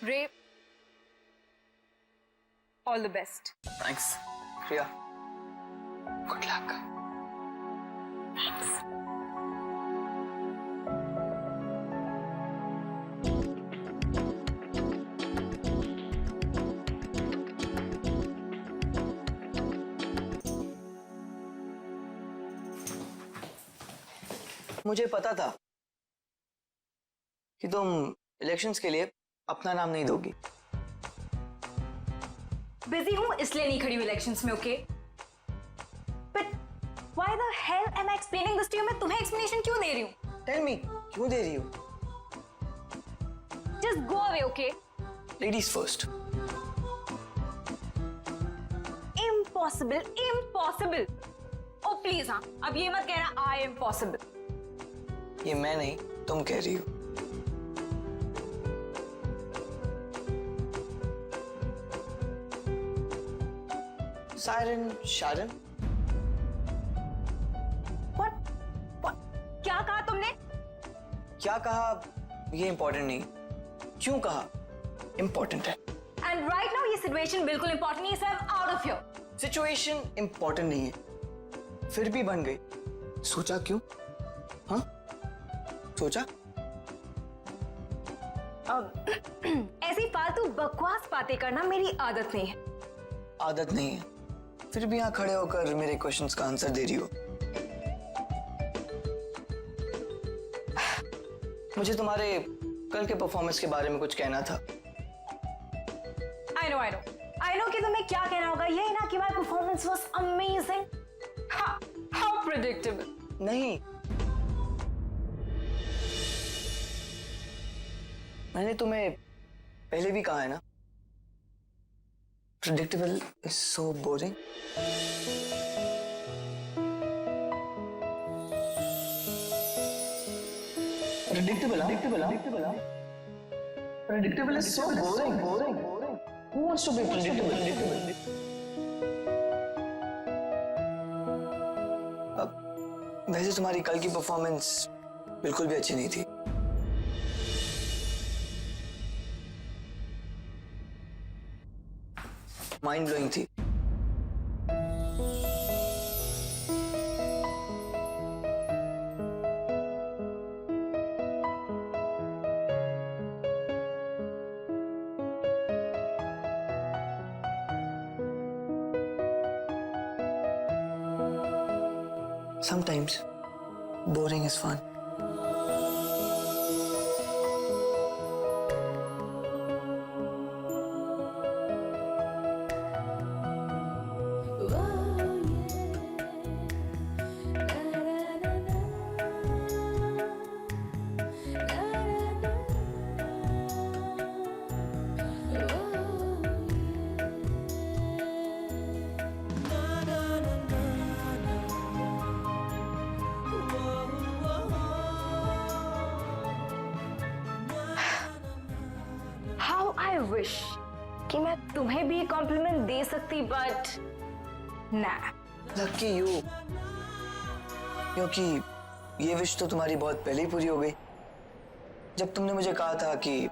Ray, all the best. Thanks, Priya. Good luck. Thanks. मुझे पता था कि तुम इलेक्शंस के लिए अपना नाम नहीं दोगी। बिजी हूं इसलिए नहीं खड़ी हूं इलेक्शंस में, okay? But why the hell am I explaining this to you? मैं तुम्हें एक्सप्लेनेशन क्यों दे रही हूं? टेल मी, क्यों दे रही हो? Just go away, okay? Ladies first. Impossible, impossible. Oh please, हाँ, अब ये मत कहना आई एम पॉसिबल। ये मैं नहीं, तुम कह रही हो। सायरन, शारन। What? क्या कहा तुमने? क्या कहा ये इंपॉर्टेंट नहीं, क्यों कहा इंपॉर्टेंट है। एंड राइट नाउ ये सिचुएशन बिल्कुल इंपॉर्टेंट नहीं है, so I am out of here. Situation important नहीं है, फिर भी बन गई। सोचा क्यों? हाँ, सोचा? ऐसी फालतू बकवास बातें करना मेरी आदत नहीं है। आदत नहीं है, फिर भी यहाँ खड़े होकर मेरे क्वेश्चंस का आंसर दे रही हो। मुझे तुम्हारे कल के परफॉर्मेंस के बारे में कुछ कहना था। आई नो कि तुम्हें क्या कहना होगा, यही ना कि my performance was amazing. How predictable. नहीं, मैंने तुम्हें पहले भी कहा है ना, predictable is so boring. Predictable is so boring. Who wants to be predictable? अब वैसे तुम्हारी कल की परफॉर्मेंस बिल्कुल भी अच्छी नहीं थी। माइंड ब्लोइंग थी। Sometimes boring is fun. I wish कि मैं तुम्हें भी कॉम्प्लीमेंट दे सकती, बट ना। लकी यू, क्योंकि ये विश तो तुम्हारी बहुत पहले ही पूरी हो गई जब तुमने मुझे कहा था कि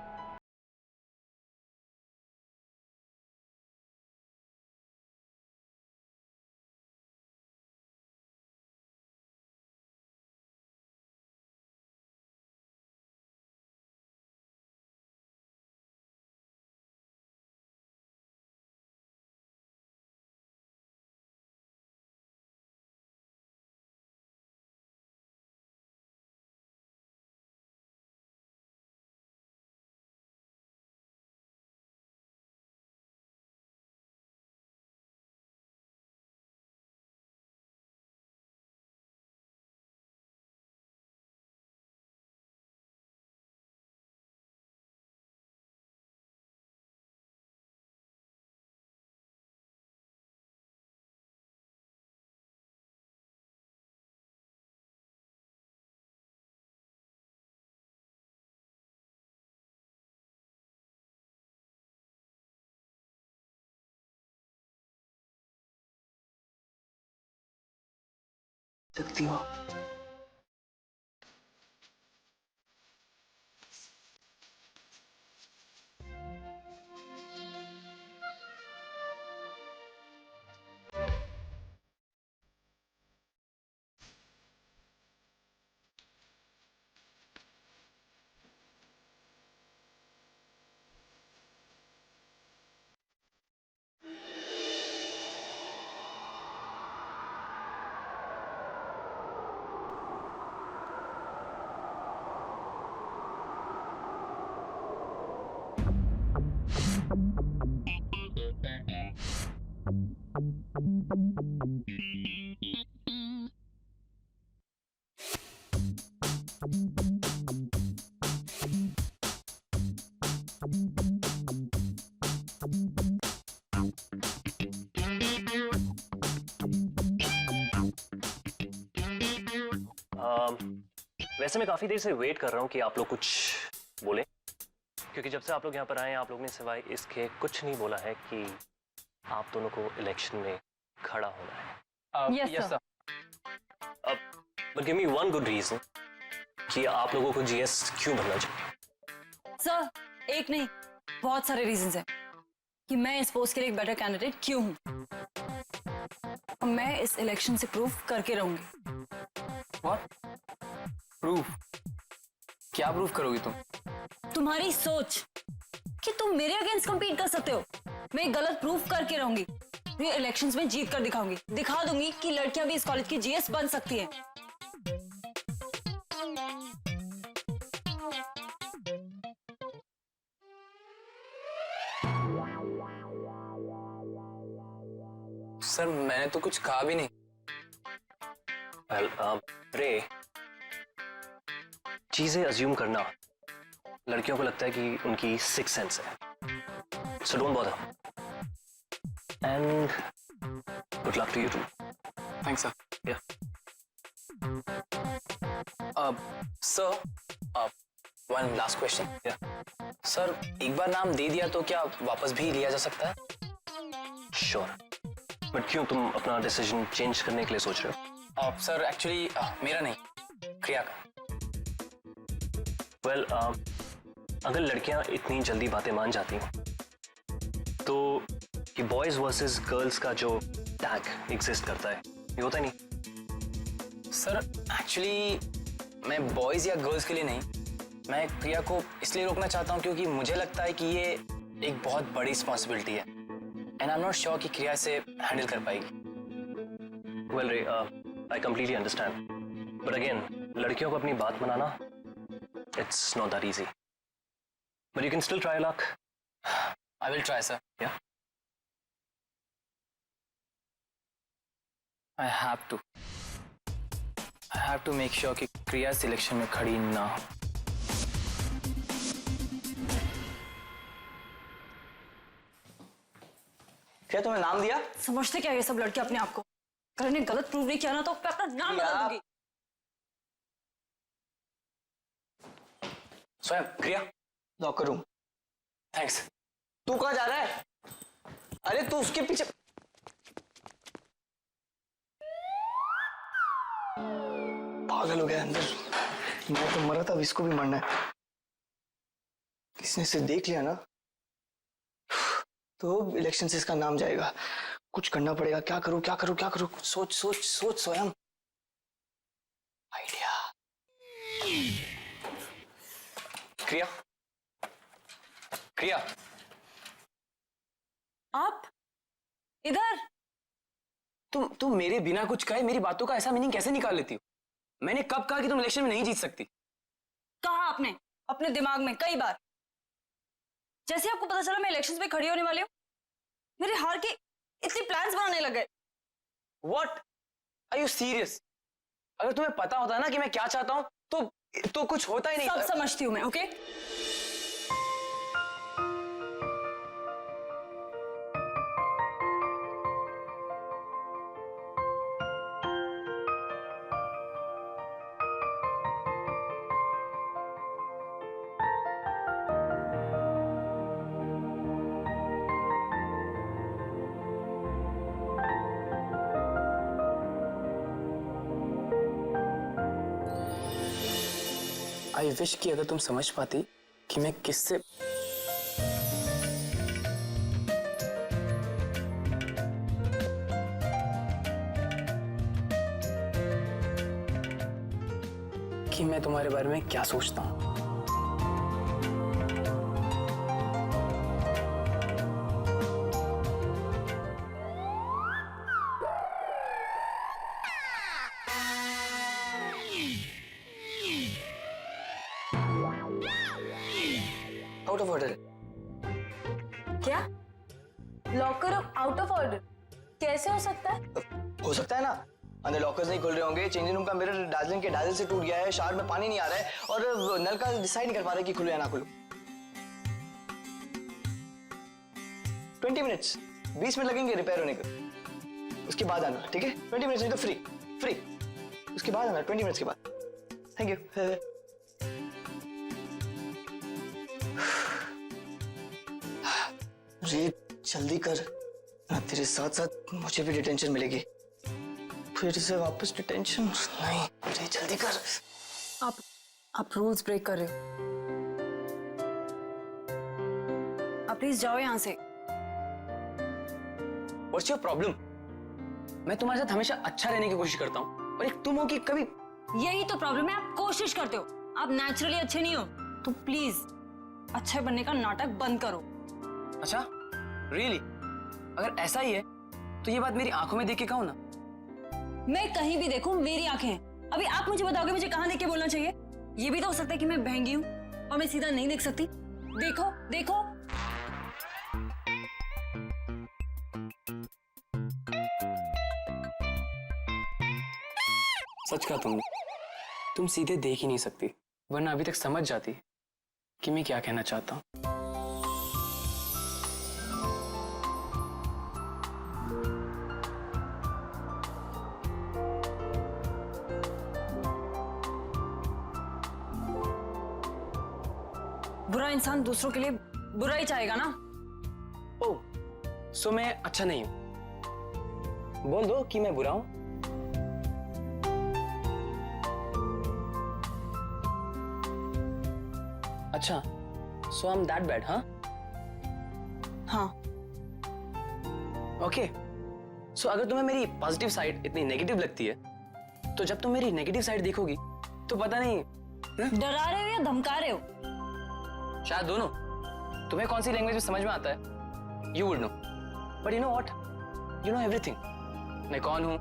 सकती हो। वैसे मैं काफी देर से वेट कर रहा हूँ कि आप लोग कुछ बोले, क्योंकि जब से आप लोग यहाँ पर आए हैं आप लोग ने सिवाय इसके कुछ नहीं बोला है कि आप दोनों को इलेक्शन में खड़ा होना है। Yes, sir. But give me one good reason कि आप लोगों को जीएस क्यों बनना चाहिए। सर, एक नहीं बहुत सारे रीजंस हैं कि मैं इस पोस्ट के लिए एक बेटर कैंडिडेट क्यों हूं, और मैं इस इलेक्शन से प्रूफ करके रहूंगी। व्हाट? प्रूफ? क्या प्रूफ करोगी तुम? तुम्हारी सोच कि तुम मेरे अगेंस्ट compete कर सकते हो, मैं गलत प्रूफ करके रहूंगी। ये इलेक्शंस में जीत कर दिखाऊंगी, दिखा दूंगी कि लड़कियां भी इस कॉलेज की जीएस बन सकती हैं। सर मैंने तो कुछ कहा भी नहीं। Well, रे, चीजें अज्यूम करना लड़कियों को लगता है कि उनकी सिक्स सेंस है, so don't bother and good luck to you too. Thanks sir. Yeah. Sir, one last question. Sir एक बार नाम दे दिया तो क्या वापस भी लिया जा सकता है? Sure. बट क्यों तुम अपना डिसीजन चेंज करने के लिए सोच रहे हो? सर एक्चुअली मेरा नहीं, क्रिया का। वेल, अगर लड़कियां इतनी जल्दी बातें मान जाती हैं तो ये बॉयज वर्सेस गर्ल्स का जो टैग एग्जिस्ट करता है ये होता ही नहीं। सर एक्चुअली मैं बॉयज या गर्ल्स के लिए नहीं, मैं क्रिया को इसलिए रोकना चाहता हूँ क्योंकि मुझे लगता है कि ये एक बहुत बड़ी रिस्पॉन्सिबिलिटी है and I am not sure कि क्रिया इसे हैंडल कर पाएगी। वेल रे, I completely understand, but again लड़कियों को अपनी बात मनाना it's not that easy, but you can still try luck. I will try sir. या I have to make sure कि क्रिया सिलेक्शन में खड़ी ना हो। क्या तुम्हें नाम दिया? समझते क्या ये सब लड़के अपने आप को? अगर इन्हें गलत प्रूव नहीं किया ना तो मैं अपना नाम बदल दूंगी। स्वयं क्रिया। Locker room. थैंक्स। तू कहाँ जा रहा है? अरे तू उसके पीछे। पागल हो गया अंदर। मैं तो मरा था, अब इसको भी मरना है। इसने इसे देख लिया ना तो इलेक्शन से इसका नाम जाएगा। कुछ करना पड़ेगा। क्या करूं क्या करूं क्या करूं? सोच सोच सोच स्वयं। आइडिया। क्रिया, क्रिया आप इधर? तुम मेरे बिना कुछ कहे मेरी बातों का ऐसा मीनिंग कैसे निकाल लेती हो? मैंने कब कहा कि तुम इलेक्शन में नहीं जीत सकती? कहा आपने अपने दिमाग में कई बार। जैसे आपको पता चला मैं इलेक्शंस में खड़ी होने वाली हूँ, मेरे हार के इतने प्लान्स बनाने लगे। What? Are you serious? अगर तुम्हें पता होता ना कि मैं क्या चाहता हूं तो कुछ होता ही नहीं। सब समझती हूँ मैं, ओके? आई विश कि अगर तुम समझ पाती कि मैं किससे कि मैं तुम्हारे बारे में क्या सोचता हूं। Out of order. क्या? लॉकर आउट ऑफ ऑर्डर कैसे हो सकता है? हो सकता है ना, अंदर लॉकर्स नहीं खुल रहे होंगे, चेंजिंग रूम का मिरर डार्जिलिंग के डाजल से टूट गया है, शावर में पानी नहीं आ रहा है और नल का डिसाइड नहीं कर पा रहे कि खुले या ना खुले। 20 मिनट्स 20 मिनट लगेंगे रिपेयर होने को, उसके बाद आना, ठीक है? 20 मिनट्स नहीं तो फ्री उसके बाद आना, 20 मिनट्स के बाद। Thank you. रे जल्दी कर ना, तेरे साथ साथ मुझे भी डिटेंशन मिलेगी, फिर से वापस डिटेंशन नहीं। रे जल्दी कर। आप रूल्स ब्रेक कर रहे हो। आप प्लीज जाओ यहाँ से। What's your problem? मैं तुम्हारे साथ हमेशा अच्छा रहने की कोशिश करता हूँ और एक तुम हो कि कभी। यही तो प्रॉब्लम है, आप कोशिश करते हो, आप नेचुरली अच्छे नहीं हो। तो प्लीज अच्छे बनने का नाटक बंद करो। अच्छा रियली? अगर ऐसा ही है तो ये बात मेरी आंखों में देख के कहो ना। मैं कहीं भी देखूं मेरी आंखें हैं। अभी आप मुझे बताओगे मुझे कहाँ देख के बोलना चाहिए? ये भी तो हो सकता है कि मैं बहंगी हूँ और मैं सीधा नहीं देख सकती। देखो देखो। सच कहा तुमने, तुम सीधे देख ही नहीं सकती, वरना अभी तक समझ जाती कि मैं क्या कहना चाहता हूँ। बुरा इंसान दूसरों के लिए बुरा ही चाहेगा ना। ओह, सो मैं अच्छा नहीं हूं? बोल दो कि मैं बुरा हूं। अच्छा, सो आई एम दैट बैड? हाँ ओके। सो अगर तुम्हें मेरी पॉजिटिव साइड इतनी नेगेटिव लगती है तो जब तुम मेरी नेगेटिव साइड देखोगी तो पता नहीं डरा रहे हो या धमका रहे हो? शायद दोनों। तुम्हें कौन सी लैंग्वेज में समझ में आता है? You would know, but you know what, you know everything. मैं कौन हूं,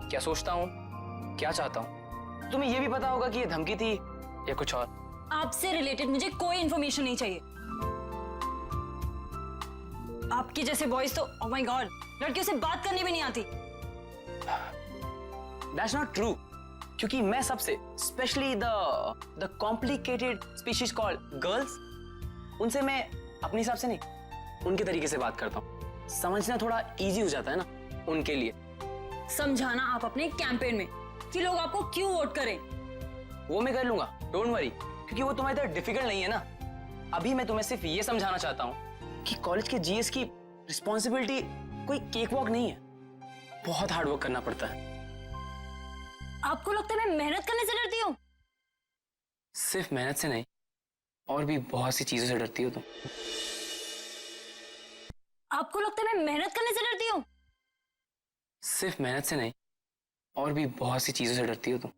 क्या सोचता हूं, क्या चाहता हूं। तुम्हें यह भी पता होगा कि ये धमकी थी या कुछ और। आपसे रिलेटेड मुझे कोई इंफॉर्मेशन नहीं चाहिए। आपके जैसे बॉयज तो ओह माय गॉड, लड़कियों से बात करनी भी नहीं आती। दैट्स नॉट ट्रू, क्योंकि मैं सबसे specially the complicated species called girls, उनसे मैं अपने हिसाब से नहीं, उनके तरीके से बात करता हूँ। समझना थोड़ा इजी हो जाता है ना उनके लिए। समझाना आप अपने कैंपेन में कि लोग आपको क्यों वोट करें। वो मैं कर लूंगा, डोंट वरी, क्योंकि वो तुम्हारी तरह डिफिकल्ट नहीं है ना। अभी मैं तुम्हें सिर्फ ये समझाना चाहता हूँ कि कॉलेज के जीएस की रिस्पॉन्सिबिलिटी कोई केक वॉक नहीं है, बहुत हार्ड वर्क करना पड़ता है। आपको लगता है मैं मेहनत करने से डरती हूँ? सिर्फ मेहनत से नहीं, और भी बहुत सी चीजों से डरती हो तुम। आपको लगता है मैं मेहनत करने से डरती हूँ? सिर्फ मेहनत से नहीं, और भी बहुत सी चीजों से डरती हो तुम।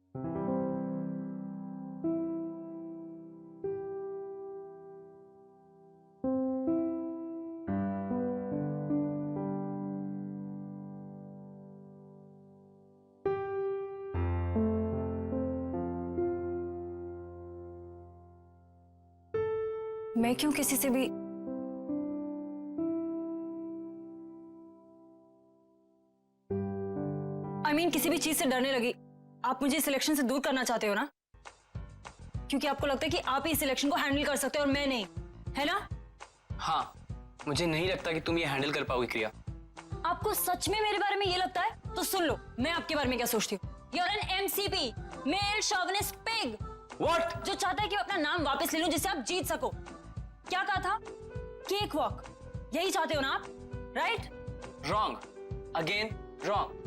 मैं क्यों किसी से भी किसी भी चीज से डरने लगी? आप मुझे सिलेक्शन से दूर करना चाहते हो ना, क्योंकि आपको लगता है कि आप ही सिलेक्शन को हैंडल कर सकते हो और मैं नहीं, है ना? हाँ, मुझे नहीं लगता कि तुम ये हैंडल कर पाओगी क्रिया। आपको सच में मेरे बारे में ये लगता है? तो सुन लो मैं आपके बारे में क्या सोचती हूँ। You're an MCP, male chauvinist pig. What? जो चाहता है कि मैं अपना नाम वापस ले लूं जिससे आप जीत सको। क्या कहा था? केक वॉक, यही चाहते हो ना आप, राइट? Wrong, again wrong.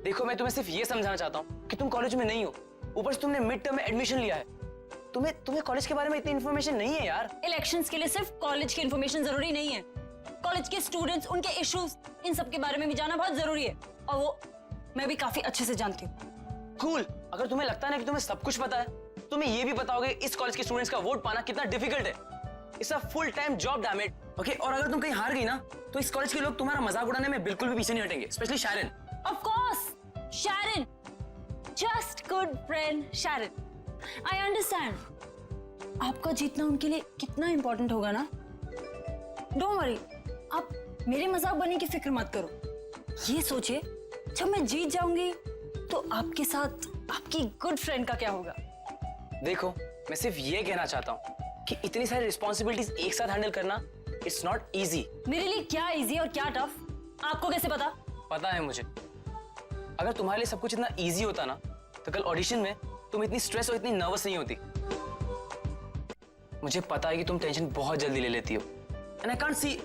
देखो मैं तुम्हें सिर्फ ये समझाना चाहता हूँ कि तुम कॉलेज में नहीं हो, ऊपर से तुमने मिड टर्म में एडमिशन लिया है। तुम्हें कॉलेज के बारे में इतनी इन्फॉर्मेशन नहीं है यार। इलेक्शंस के लिए सिर्फ कॉलेज की इन्फॉर्मेशन जरूरी नहीं है, कॉलेज के स्टूडेंट्स, उनके इश्यूज, इन सब के बारे में भी जानना बहुत जरूरी है, और वो मैं भी काफी अच्छे से जानती हूँ। कूल। अगर तुम्हें लगता है ना कि तुम्हें सब कुछ पता है, तुम्हें ये भी पता होगा इस कॉलेज के स्टूडेंट्स का वोट पाना कितना डिफिकल्ट है। It's a full time job, damn it. Okay, और अगर तुम कहीं हार गई ना तो इस कॉलेज के लोग तुम्हारा मजाक उड़ाने में बिल्कुल भी पीछे नहीं हटेंगे, specially Sharon. Of course, Sharon, just good friend Sharon. I understand आपका जीतना उनके लिए कितना इंपॉर्टेंट होगा ना। डोंट वरी, आप मेरे मजाक बनने की फिक्र मत करो। ये सोचिए जब मैं जीत जाऊंगी तो आपके साथ आपकी गुड फ्रेंड का क्या होगा। देखो, मैं सिर्फ ये कहना चाहता हूँ कि इतनी सारी रिस्पॉन्सिबिलिटीज एक साथ हैंडल करना इट्स नॉट इजी। मेरे लिए क्या इजी और क्या टफ आपको कैसे पता? पता है मुझे। अगर तुम्हारे लिए सब कुछ इतना इजी होता ना तो कल ऑडिशन में तुम इतनी स्ट्रेस और इतनी नर्वस नहीं होती। मुझे पता है कि तुम टेंशन बहुत जल्दी ले लेती हो एंड आई कांट सी।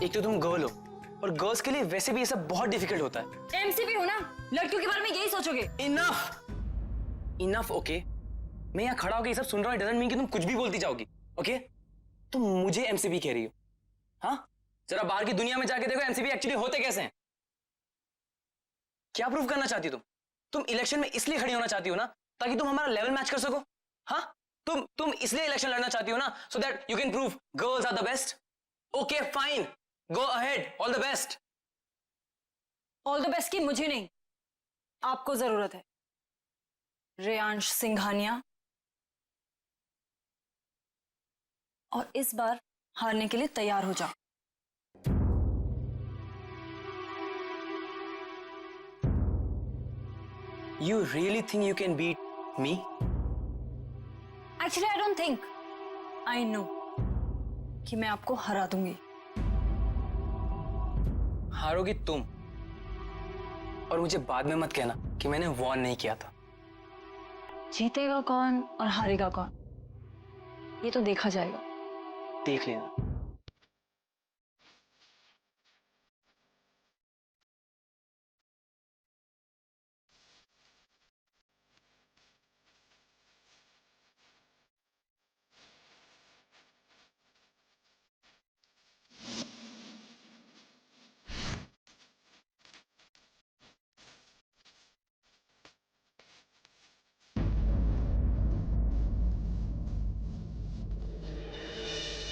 एक तो तुम गर्ल हो और गर्ल्स के लिए वैसे भी ये सब बहुत डिफिकल्ट होता है। एमसीपी हो ना, लड़कियों के बारे में यही सोचोगे। Enough enough okay. मैं यहाँ खड़ा होकर ये सब सुन रहा हूँ, डजंट मीन कि तुम कुछ भी बोलती जाओगी। ओके तुम मुझे एमसीपी कह रही हो? हाँ, जरा बाहर की दुनिया में जाके देखो एमसीपी एक्चुअली होते कैसे हैं। क्या प्रूव करना चाहती हो तुम इलेक्शन में इसलिए खड़ी होना चाहती हो ना ताकि तुम हमारा लेवल मैच कर सको। हाँ, तुम इसलिए इलेक्शन लड़ना चाहती हो ना so that you can prove girls are the best. Okay fine, go ahead, all the best. All the best की मुझे नहीं, आपको जरूरत है। रेयांश सिंघानिया, और इस बार हारने के लिए तैयार हो जाओ। You really think you can beat me? Actually, I don't think. I know कि मैं आपको हरा दूंगी। हारोगी तुम, और मुझे बाद में मत कहना कि मैंने वॉर्न नहीं किया था। जीतेगा कौन और हारेगा कौन ये तो देखा जाएगा। देख लेना।